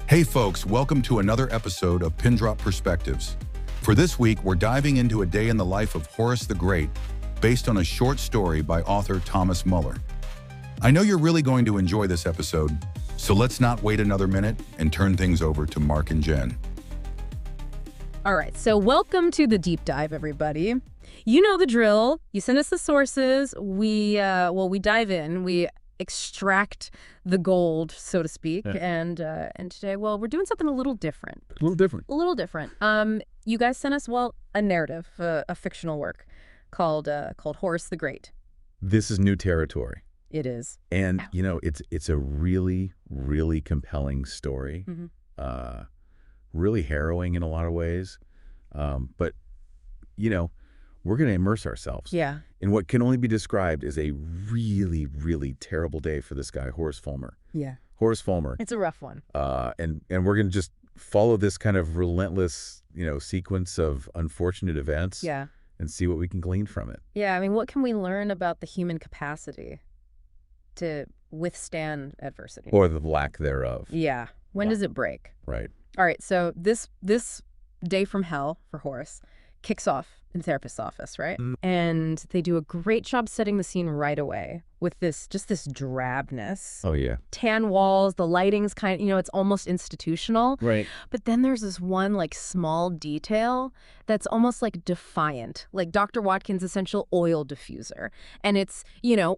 Hey folks, welcome to another episode of Pin Drop Perspectives. For this week, we're diving into a day in the life of Horace the Great, based on a short story by author Thomas Muller. I know you're really going to enjoy this episode, so let's not wait another minute and turn things over to Mark and Jen. All right, so welcome to the deep dive, everybody. You know the drill. You send us the sources. We dive in. We extract the gold, so to speak. Yeah. And today, well, we're doing something a little different. A little different. A little different. You guys sent us, well, a narrative, a fictional work called Horace the Great. This is new territory. It is. And, you know, it's a really, really compelling story. Mm-hmm. Really harrowing in a lot of ways. But, you know, we're going to immerse ourselves in what can only be described as a really, really terrible day for this guy, Horace Fulmer. Yeah. Horace Fulmer. It's a rough one. And we're going to just follow this kind of relentless, sequence of unfortunate events. Yeah. And see what we can glean from it. Yeah, I mean, what can we learn about the human capacity to withstand adversity? Or the lack thereof. Yeah. When does it break? Right. All right, so this day from hell for Horace kicks off in the therapist's office, right? Mm. And they do a great job setting the scene right away with this drabness. Oh, yeah. Tan walls, the lighting's kind of, it's almost institutional. Right. But then there's this one small detail that's almost defiant, like Dr. Watkins' essential oil diffuser. And it's,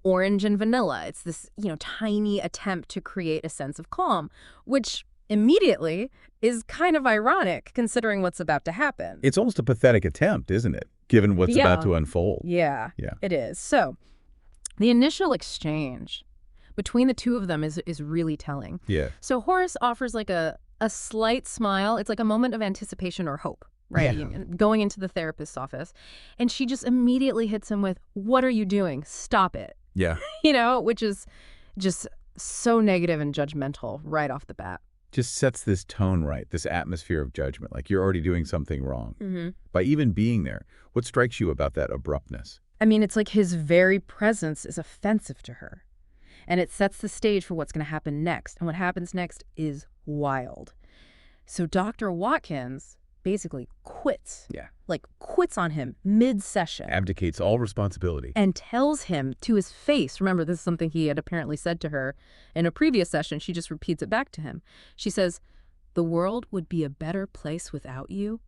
orange and vanilla. It's this, tiny attempt to create a sense of calm, which immediately is kind of ironic considering what's about to happen. It's almost a pathetic attempt, isn't it? Given what's about to unfold. Yeah, it is. So the initial exchange between the two of them is really telling. Yeah. So Horace offers a slight smile. It's like a moment of anticipation or hope, right? Yeah. Going into the therapist's office. And she just immediately hits him with, "What are you doing? Stop it." Yeah. Which is just so negative and judgmental right off the bat. Just sets this tone right, this atmosphere of judgment, like you're already doing something wrong. Mm-hmm. By even being there, what strikes you about that abruptness? I mean, it's like his very presence is offensive to her. And it sets the stage for what's going to happen next. And what happens next is wild. So Dr. Watkins basically quits. Yeah. Quits on him mid-session. Abdicates all responsibility. And tells him to his face, remember, this is something he had apparently said to her in a previous session. She just repeats it back to him. She says, "The world would be a better place without you."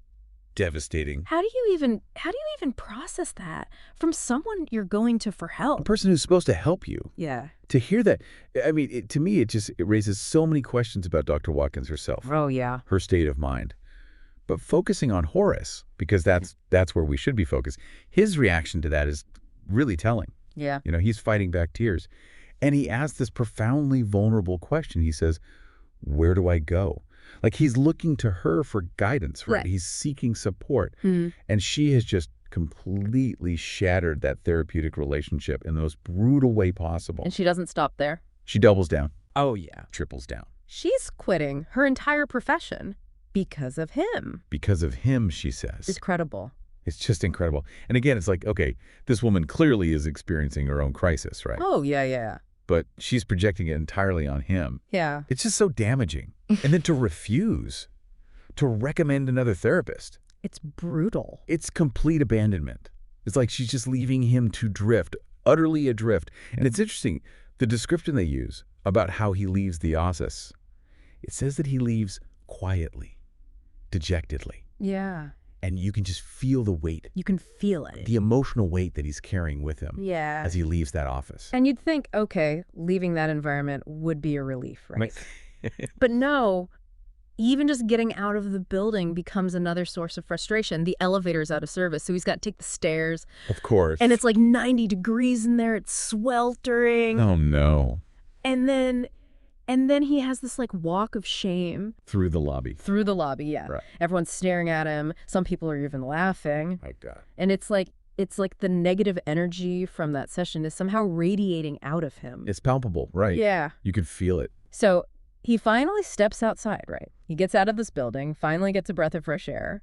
Devastating. How do you even process that from someone you're going to for help? A person who's supposed to help you. Yeah. To hear that, I mean, to me, it raises so many questions about Dr. Watkins herself. Oh, yeah. Her state of mind. But focusing on Horace, because that's where we should be focused, his reaction to that is really telling. Yeah. He's fighting back tears. And he asks this profoundly vulnerable question. He says, "Where do I go?" Like he's looking to her for guidance, right? He's seeking support. Mm-hmm. And she has just completely shattered that therapeutic relationship in the most brutal way possible. And she doesn't stop there. She doubles down. Oh, yeah. Triples down. She's quitting her entire profession because of him. Because of him, she says. It's credible. It's just incredible. And again, it's like, okay, this woman clearly is experiencing her own crisis, right? Oh, yeah. But she's projecting it entirely on him. Yeah. It's just so damaging. And then to refuse to recommend another therapist. It's brutal. It's complete abandonment. It's like she's just leaving him to drift, utterly adrift. And it's interesting, the description they use about how he leaves the office, it says that he leaves quietly, dejectedly. Yeah. And you can just feel the weight. You can feel it. The emotional weight that he's carrying with him as he leaves that office. And you'd think, okay, leaving that environment would be a relief, right? But no, even just getting out of the building becomes another source of frustration. The elevator's out of service, so he's got to take the stairs. Of course. And it's 90 degrees in there. It's sweltering. Oh, no. And then he has this walk of shame. Through the lobby. Through the lobby, yeah. Right. Everyone's staring at him. Some people are even laughing. My God. And it's It's like the negative energy from that session is somehow radiating out of him. It's palpable, right? Yeah. You could feel it. So he finally steps outside, right? He gets out of this building, finally gets a breath of fresh air.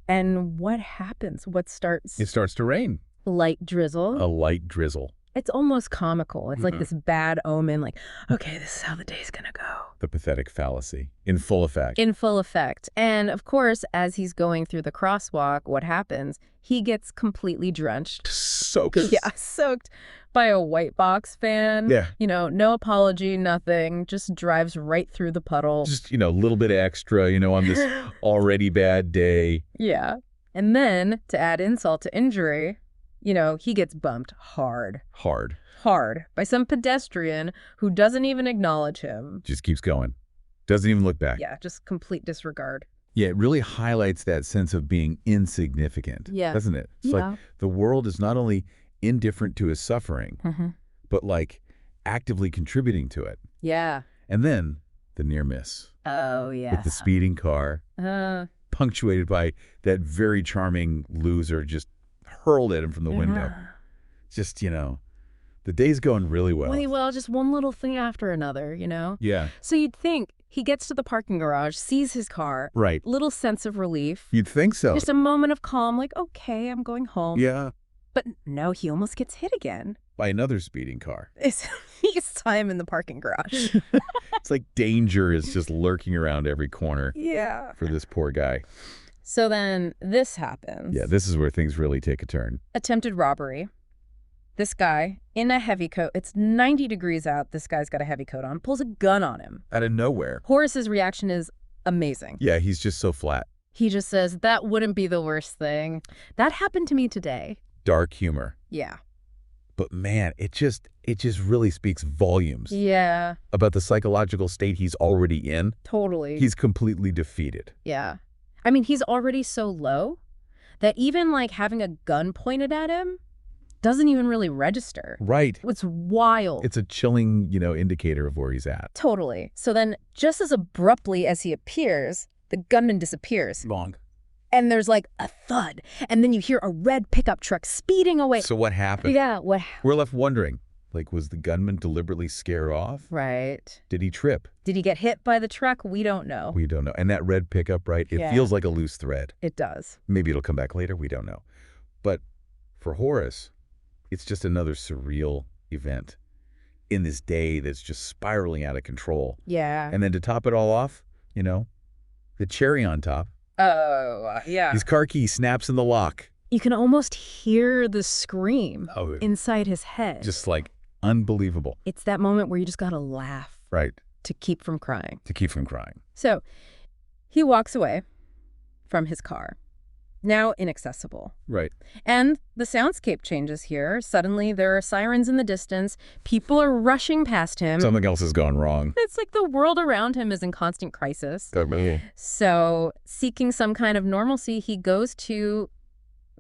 And what happens? What starts? It starts to rain. Light drizzle. A light drizzle. It's almost comical. It's like this bad omen, like, okay, this is how the day's gonna go. The pathetic fallacy in full effect. In full effect. And of course, as he's going through the crosswalk, what happens? He gets completely drenched. Soaked. Yeah, soaked by a white box fan. Yeah. You know, no apology, nothing. Just drives right through the puddle. Just, a little bit extra, on this already bad day. Yeah. And then, to add insult to injury, he gets bumped hard. Hard by some pedestrian who doesn't even acknowledge him. Just keeps going. Doesn't even look back. Yeah, just complete disregard. Yeah, it really highlights that sense of being insignificant, doesn't it? It's like the world is not only indifferent to his suffering, but like actively contributing to it. Yeah. And then the near miss. Oh, yeah. With the speeding car, punctuated by that very charming loser just hurled at him from the window. Just, the day's going really well. Well, just one little thing after another, Yeah. So you'd think he gets to the parking garage, sees his car. Right. Little sense of relief. You'd think so. Just a moment of calm, like, okay, I'm going home. Yeah. But no, he almost gets hit again. By another speeding car. He gets time in the parking garage. It's like danger is just lurking around every corner. Yeah. For this poor guy. So then this happens. Yeah, this is where things really take a turn. Attempted robbery. This guy, in a heavy coat, it's 90 degrees out, this guy's got a heavy coat on, pulls a gun on him. Out of nowhere. Horace's reaction is amazing. Yeah, he's just so flat. He just says, that wouldn't be the worst thing. That happened to me today. Dark humor. Yeah. But man, it just really speaks volumes. Yeah. About the psychological state he's already in. Totally. He's completely defeated. Yeah. I mean, he's already so low that even like having a gun pointed at him doesn't even really register. Right. It's wild. It's a chilling, indicator of where he's at. Totally. So then just as abruptly as he appears, the gunman disappears. Long. And there's like a thud. And then you hear a red pickup truck speeding away. So what happened? Yeah, We're left wondering, like, was the gunman deliberately scared off? Right. Did he trip? Did he get hit by the truck? We don't know. We don't know. And that red pickup, right? It feels like a loose thread. It does. Maybe it'll come back later. We don't know. But for Horace, it's just another surreal event in this day that's just spiraling out of control. Yeah. And then to top it all off, the cherry on top. Oh, yeah. His car key snaps in the lock. You can almost hear the scream Oh, inside his head. just like unbelievable. It's that moment where you just gotta laugh. Right. To keep from crying. To keep from crying. So he walks away from his car, now inaccessible. Right. And the soundscape changes here. Suddenly there are sirens in the distance. People are rushing past him. Something else has gone wrong. It's like the world around him is in constant crisis. So seeking some kind of normalcy, he goes to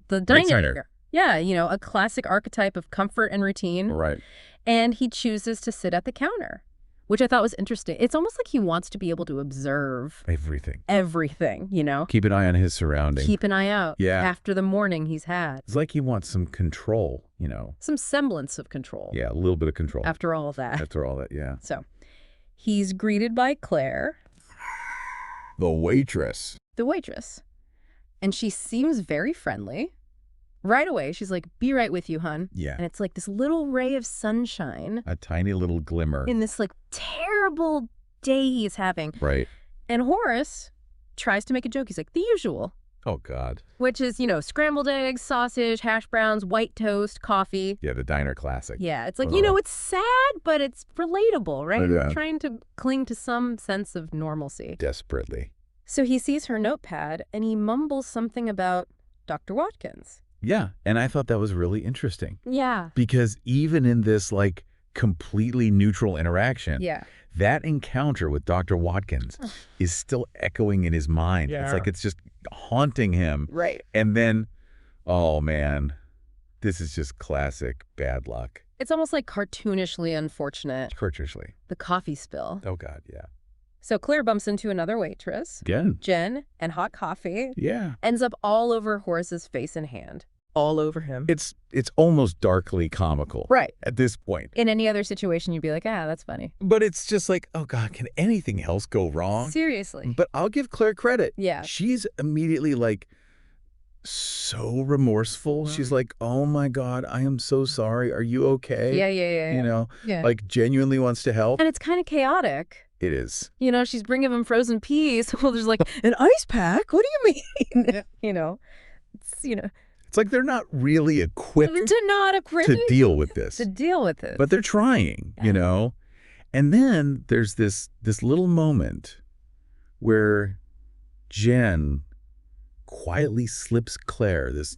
the diner. Yeah, a classic archetype of comfort and routine. Right. And he chooses to sit at the counter, which I thought was interesting. It's almost like he wants to be able to observe Everything. Keep an eye on his surroundings. Keep an eye out. Yeah. After the morning he's had. It's like he wants some control, Some semblance of control. Yeah, a little bit of control. After all that. After all that, yeah. So he's greeted by Claire. The waitress. The waitress. And she seems very friendly. Right away, she's like, be right with you, hun. Yeah. And it's like this little ray of sunshine. A tiny little glimmer. In this like terrible day he's having. Right. And Horace tries to make a joke. He's like, the usual. Oh, God. Which is, scrambled eggs, sausage, hash browns, white toast, coffee. Yeah, the diner classic. Yeah, it's like, it's sad, but it's relatable, right? Yeah. Trying to cling to some sense of normalcy. Desperately. So he sees her notepad and he mumbles something about Dr. Watkins. Yeah, and I thought that was really interesting. Yeah. Because even in this, like, completely neutral interaction, Yeah. that encounter with Dr. Watkins is still echoing in his mind. Yeah. It's like it's just haunting him. Right. And then, oh, man, this is just classic bad luck. It's almost like cartoonishly unfortunate. Cartoonishly. The coffee spill. Oh, God, yeah. So Claire bumps into another waitress. Jen. Jen, and hot coffee. Yeah. Ends up all over Horace's face and hand. all over him. It's almost darkly comical. Right. At this point. In any other situation, you'd be like, that's funny. But it's just like, oh God, can anything else go wrong? Seriously. But I'll give Claire credit. Yeah. She's immediately like so remorseful. She's like, oh my God, I am so sorry. Are you okay? Yeah. You know, Yeah. like genuinely wants to help. And it's kind of chaotic. It is. You know, she's bringing him frozen peas. Well, there's like, an ice pack? What do you mean? You know, It's like they're not really equipped to deal with this. But they're trying, you know. And then there's this little moment where Jen quietly slips Claire this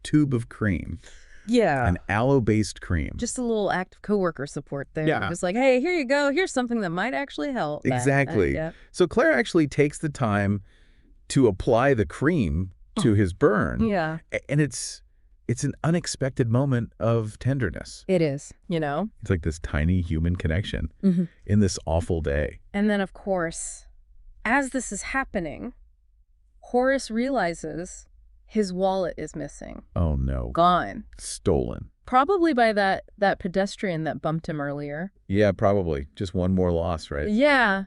tube of cream. Yeah. An aloe-based cream. Just a little act of coworker support there. Yeah. Just like, hey, here you go. Here's something that might actually help. Exactly. Yeah. So Claire actually takes the time to apply the cream to his burn. Yeah. And it's an unexpected moment of tenderness. It is, you know. It's like this tiny human connection in this awful day. And then, of course, as this is happening, Horace realizes his wallet is missing. Oh, no. Gone. Stolen. Probably by that pedestrian that bumped him earlier. Yeah, probably. Just one more loss, right? Yeah.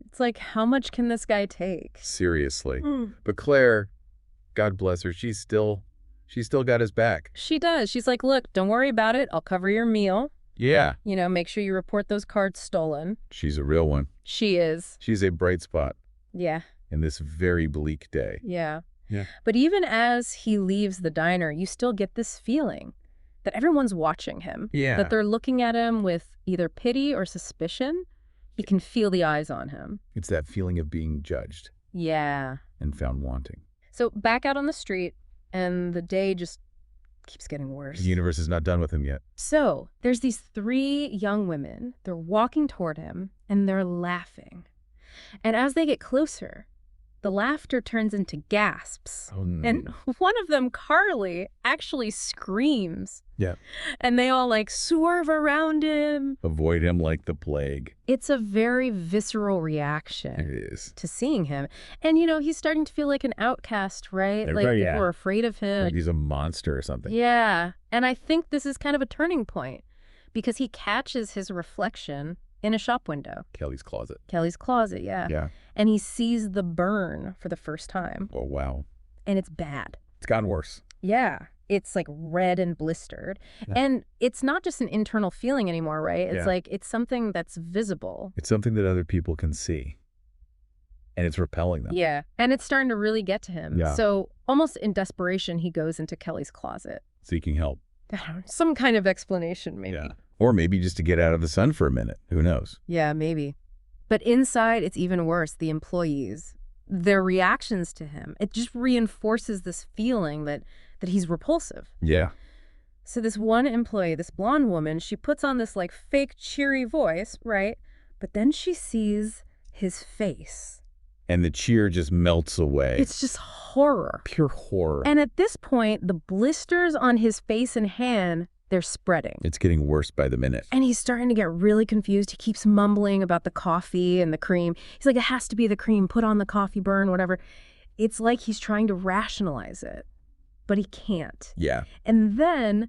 It's like, how much can this guy take? Seriously. But Claire, God bless her, she's still got his back. She does. She's like, look, don't worry about it. I'll cover your meal. Yeah. You know, make sure you report those cards stolen. She's a real one. She is. She's a bright spot. Yeah. In this very bleak day. Yeah. Yeah. But even as he leaves the diner, you still get this feeling that everyone's watching him. Yeah. That they're looking at him with either pity or suspicion. He can feel the eyes on him. It's that feeling of being judged. Yeah. And found wanting. So back out on the street, and the day just keeps getting worse. The universe is not done with him yet. So there's these 3 young women. They're walking toward him, and they're laughing. And as they get closer, the laughter turns into gasps. Oh, no. And one of them, Carly, actually screams. Yeah. And they all like swerve around him. Avoid him like the plague. It's a very visceral reaction. It is. To seeing him. And, you know, he's starting to feel like an outcast, right? Like people are afraid of him. Like he's a monster or something. Yeah. And I think this is kind of a turning point because he catches his reflection in a shop window. Kelly's closet. Kelly's closet, yeah. Yeah. And he sees the burn for the first time. Oh, wow. And it's bad. It's gotten worse. Yeah. It's like red and blistered. Yeah. And it's not just an internal feeling anymore, right? It's like it's something that's visible. It's something that other people can see. And it's repelling them. Yeah. And it's starting to really get to him. Yeah. So almost in desperation, he goes into Kelly's closet. Seeking help. Some kind of explanation, maybe. Yeah. Or maybe just to get out of the sun for a minute. Who knows? Yeah, maybe. But inside, it's even worse. The employees, their reactions to him, it just reinforces this feeling that he's repulsive. Yeah. So this one employee, this blonde woman, she puts on this like fake cheery voice, right? But then she sees his face. And the cheer just melts away. It's just horror. Pure horror. And at this point, the blisters on his face and hand, they're spreading. It's getting worse by the minute. And he's starting to get really confused. He keeps mumbling about the coffee and the cream. He's like, it has to be the cream. Put on the coffee burn, whatever. It's like he's trying to rationalize it, but he can't. Yeah. And then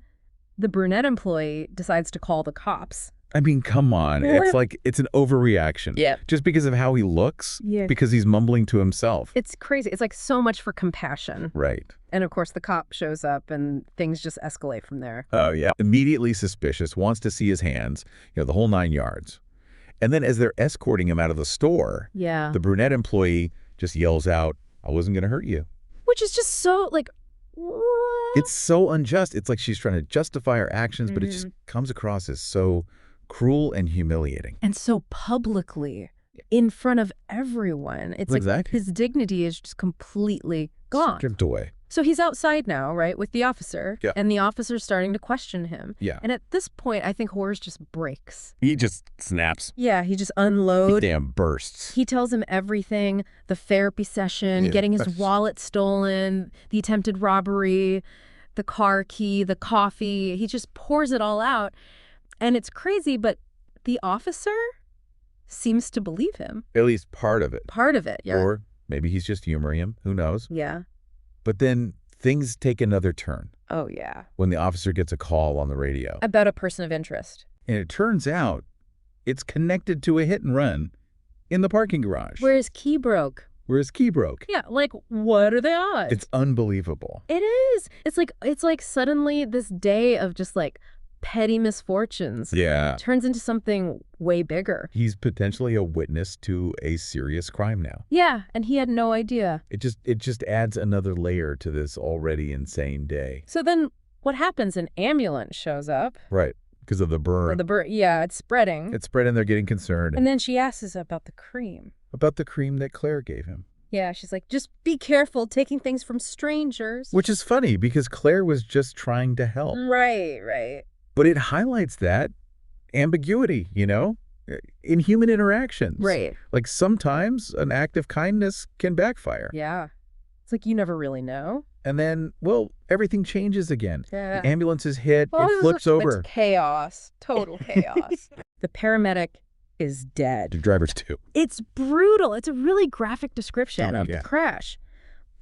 the brunette employee decides to call the cops. I mean, come on. It's like, it's an overreaction. Yeah. Just because of how he looks. Yeah. Because he's mumbling to himself. It's crazy. It's like so much for compassion. Right. And of course, the cop shows up and things just escalate from there. Oh, yeah. Immediately suspicious, wants to see his hands, the whole 9 yards. And then as they're escorting him out of the store, the brunette employee just yells out, I wasn't going to hurt you. Which is just so, like, what? It's so unjust. It's like she's trying to justify her actions, but it just comes across as so cruel and humiliating. And so publicly, in front of everyone. It's like his dignity is just completely gone. Stripped away. So he's outside now, right, with the officer. Yeah. And the officer's starting to question him. Yeah. And at this point, I think Horace just breaks. He just snaps. Yeah, he just unloads. He damn bursts. He tells him everything, the therapy session, getting his wallet stolen, the attempted robbery, the car key, the coffee. He just pours it all out. And it's crazy, but the officer seems to believe him. At least part of it. Part of it, yeah. Or maybe he's just humoring him. Who knows? Yeah. But then things take another turn Oh, yeah. when the officer gets a call on the radio. About a person of interest. And it turns out it's connected to a hit and run in the parking garage Where his key broke. where his key broke. Yeah, like, what are the odds? It's unbelievable. It is. It's like suddenly this day of just like petty misfortunes Yeah. turns into something way bigger. He's potentially a witness to a serious crime now. Yeah, and he had no idea. It just adds another layer to this already insane day. So then what happens? An ambulance shows up. Right. Because of the burn. Yeah, it's spreading. It's spreading. They're getting concerned And then she asks us about the cream. about the cream that Claire gave him. Yeah, she's like, just be careful taking things from strangers. Which is funny because Claire was just trying to help. Right. But it highlights that ambiguity, in human interactions. Right. Like sometimes an act of kindness can backfire. Yeah. It's like you never really know. And then, well, everything changes again. Yeah. The ambulance is hit, Well, it flips over. It's chaos. Total chaos. The paramedic is dead. The driver's too. It's brutal. It's a really graphic description Oh, of yeah. the crash.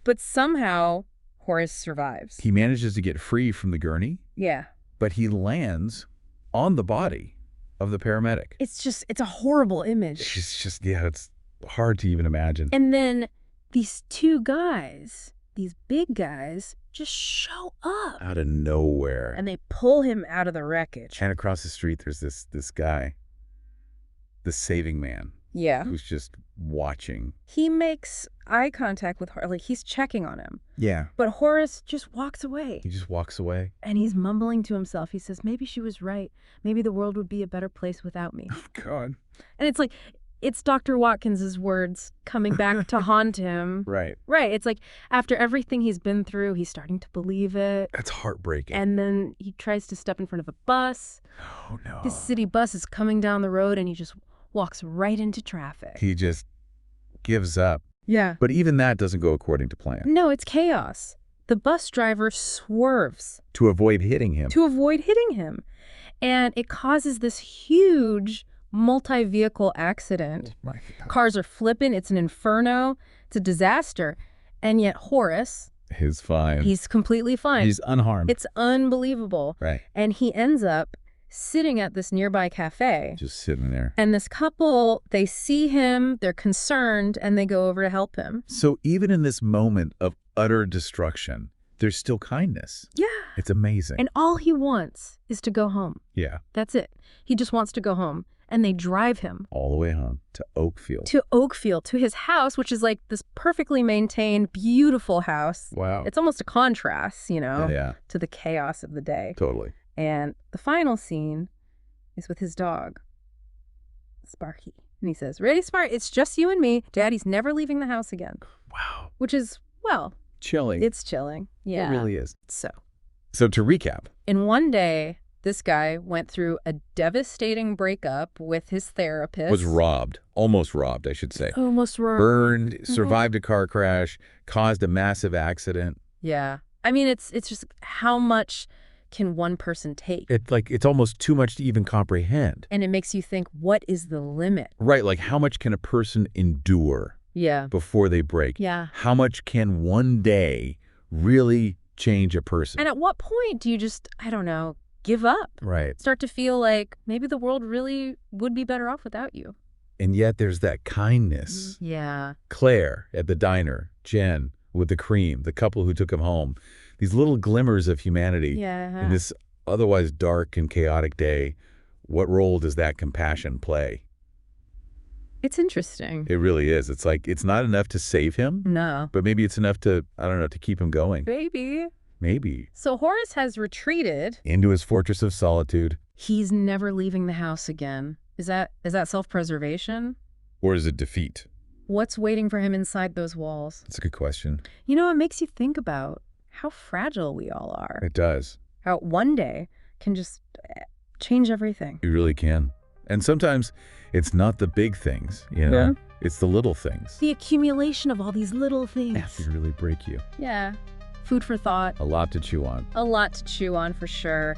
But somehow, Horace survives. He manages to get free from the gurney, Yeah. but he lands on the body of the paramedic. It's a horrible image. It's hard to even imagine. And then these two guys, these big guys, just show up. Out of nowhere. And they pull him out of the wreckage. And across the street, there's this guy, the saving man, Yeah. who's just watching. He makes eye contact with Horace. Like, he's checking on him. Yeah. But Horace just walks away. He just walks away. And he's mumbling to himself. He says, maybe she was right. Maybe the world would be a better place without me. Oh, God. And it's like, it's Dr. Watkins's words coming back to haunt him. Right. Right. It's like after everything he's been through, he's starting to believe it. That's heartbreaking. And then he tries to step in front of a bus. Oh, no. This city bus is coming down the road and he just walks right into traffic. He just gives up. Yeah. But even that doesn't go according to plan. No, it's chaos. The bus driver swerves To avoid hitting him. to avoid hitting him. And it causes this huge multi-vehicle accident. My God. Cars are flipping. It's an inferno. It's a disaster. And yet Horace, He's fine. he's completely fine. He's unharmed. It's unbelievable. Right. And he ends up sitting at this nearby cafe. Just sitting there. And this couple, they see him, they're concerned, and they go over to help him. So even in this moment of utter destruction, there's still kindness. Yeah. It's amazing. And all he wants is to go home. Yeah. That's it. He just wants to go home. And they drive him All the way home to Oakfield. to Oakfield, to his house, which is like this perfectly maintained, beautiful house. Wow. It's almost a contrast, Yeah. to the chaos of the day. Totally. And the final scene is with his dog, Sparky. And he says, ready, Spark? It's just you and me. Daddy's never leaving the house again. Wow. Which is, well, Chilling. it's chilling. Yeah. It really is. So, So to recap, in one day, this guy went through a devastating breakup with his therapist. was robbed. Almost robbed, I should say. Almost Burned, survived a car crash, caused a massive accident. Yeah. I mean, it's just how much can one person take? It's almost too much to even comprehend. And it makes you think, what is the limit? Right, like how much can a person endure Yeah. before they break? Yeah. How much can one day really change a person? And at what point do you just, I don't know, give up? Right. Start to feel like maybe the world really would be better off without you. And yet there's that kindness. Yeah. Claire at the diner, Jen with the cream, the couple who took him home. These little glimmers of humanity Yeah. in this otherwise dark and chaotic day. What role does that compassion play? It's interesting. It really is. It's like it's not enough to save him, No. but maybe it's enough to, I don't know, to keep him going. Baby. Maybe. So Horace has retreated. Into his fortress of solitude. He's never leaving the house again. Is that self-preservation? Or is it defeat? What's waiting for him inside those walls? That's a good question. It makes you think about how fragile we all are. It does. How one day can just change everything. You really can. And sometimes it's not the big things, Yeah. It's the little things The accumulation of all these little things. that really break you. Yeah. Food for thought. A lot to chew on. A lot to chew on for sure.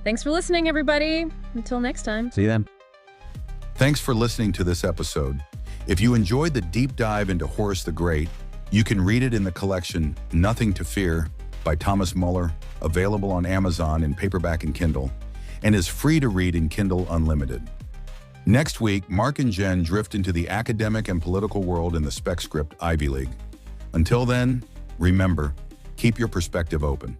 Thanks for listening, everybody. Until next time. See you then. Thanks for listening to this episode. If you enjoyed the deep dive into Horace the Great, You can read it in the collection Nothing to Fear by Thomas Muller, available on Amazon in paperback and Kindle, and is free to read in Kindle Unlimited. Next week, Mark and Jen drift into the academic and political world in the spec script Ivy League. Until then, remember, keep your perspective open.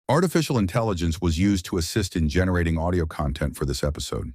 Artificial intelligence was used to assist in generating audio content for this episode.